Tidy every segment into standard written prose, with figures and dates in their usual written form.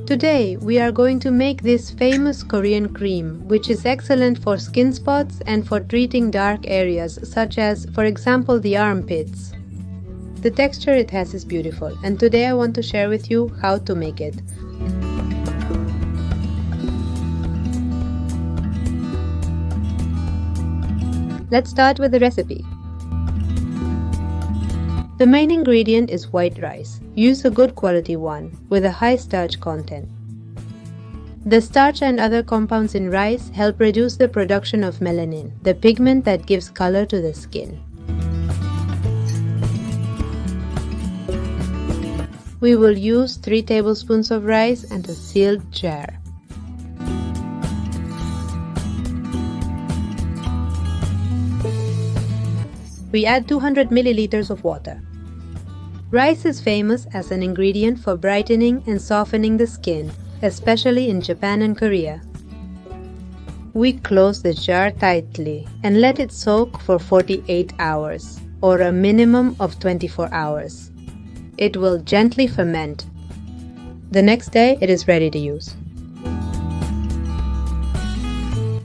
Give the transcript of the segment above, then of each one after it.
Today we are going to make this famous Korean cream, which is excellent for skin spots and for treating dark areas such as, for example, the armpits. The texture it has is beautiful, and today I want to share with you how to make it. Let's start with the recipe. The main ingredient is white rice. Use a good quality one with a high starch content. The starch and other compounds in rice help reduce the production of melanin, the pigment that gives color to the skin. We will use 3 tablespoons of rice and a sealed jar. We add 200 milliliters of water. Rice is famous as an ingredient for brightening and softening the skin, especially in Japan and Korea. We close the jar tightly and let it soak for 48 hours, or a minimum of 24 hours. It will gently ferment. The next day it is ready to use.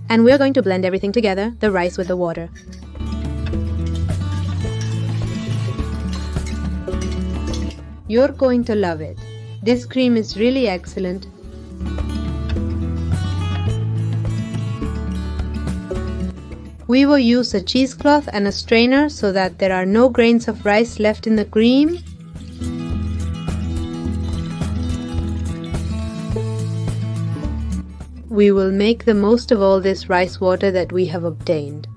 And we're going to blend everything together, the rice with the water. You're going to love it. This cream is really excellent. We will use a cheesecloth and a strainer so that there are no grains of rice left in the cream. We will make the most of all this rice water that we have obtained.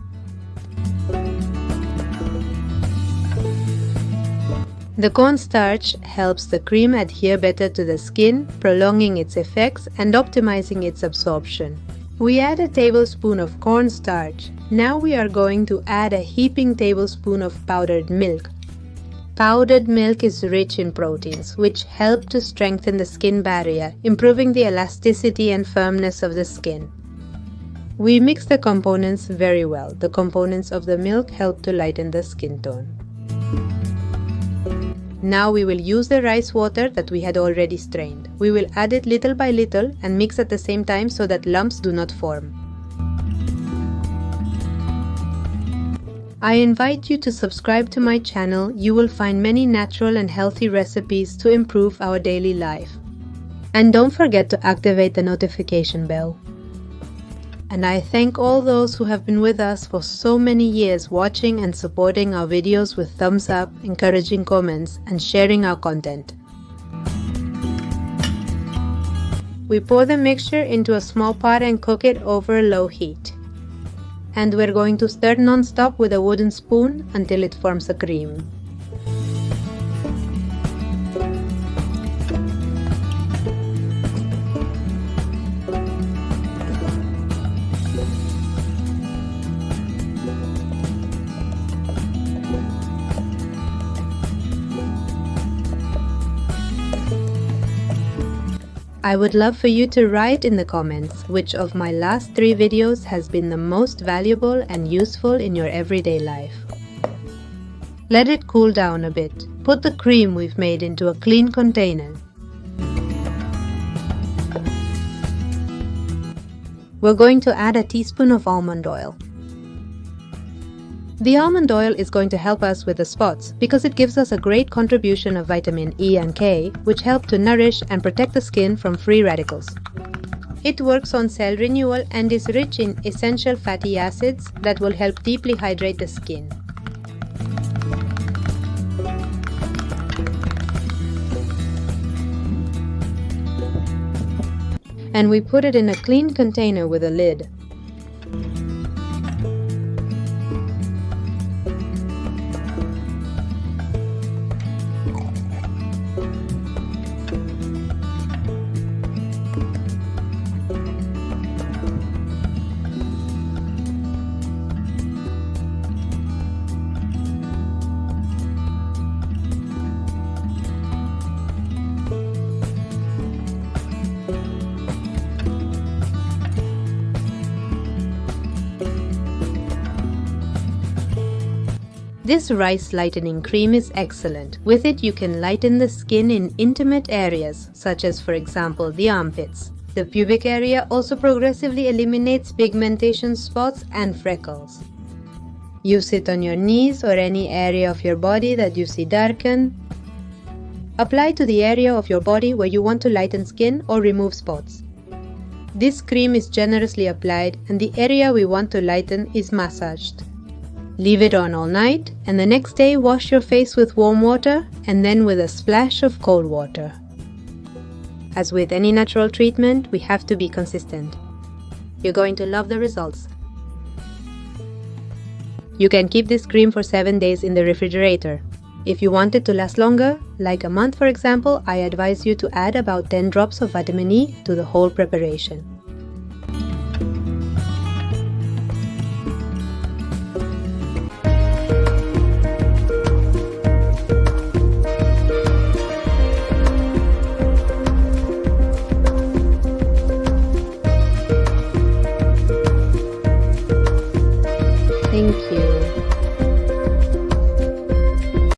The cornstarch helps the cream adhere better to the skin, prolonging its effects and optimizing its absorption. We add a tablespoon of cornstarch. Now we are going to add a heaping tablespoon of powdered milk. Powdered milk is rich in proteins, which help to strengthen the skin barrier, improving the elasticity and firmness of the skin. We mix the components very well. The components of the milk help to lighten the skin tone. Now we will use the rice water that we had already strained. We will add it little by little and mix at the same time so that lumps do not form. I invite you to subscribe to my channel. You will find many natural and healthy recipes to improve our daily life. And don't forget to activate the notification bell. And I thank all those who have been with us for so many years, watching and supporting our videos with thumbs up, encouraging comments, and sharing our content. We pour the mixture into a small pot and cook it over a low heat. And we're going to stir non-stop with a wooden spoon until it forms a cream. I would love for you to write in the comments which of my last 3 videos has been the most valuable and useful in your everyday life. Let it cool down a bit. Put the cream we've made into a clean container. We're going to add a teaspoon of almond oil. The almond oil is going to help us with the spots because it gives us a great contribution of vitamin E and K, which help to nourish and protect the skin from free radicals. It works on cell renewal and is rich in essential fatty acids that will help deeply hydrate the skin. And we put it in a clean container with a lid. This rice lightening cream is excellent. With it, you can lighten the skin in intimate areas, such as, for example, the armpits. The pubic area also progressively eliminates pigmentation spots and freckles. Use it on your knees or any area of your body that you see darken. Apply to the area of your body where you want to lighten skin or remove spots. This cream is generously applied and the area we want to lighten is massaged. Leave it on all night and the next day wash your face with warm water and then with a splash of cold water. As with any natural treatment, we have to be consistent. You're going to love the results. You can keep this cream for 7 days in the refrigerator. If you want it to last longer, like a month for example, I advise you to add about 10 drops of vitamin E to the whole preparation.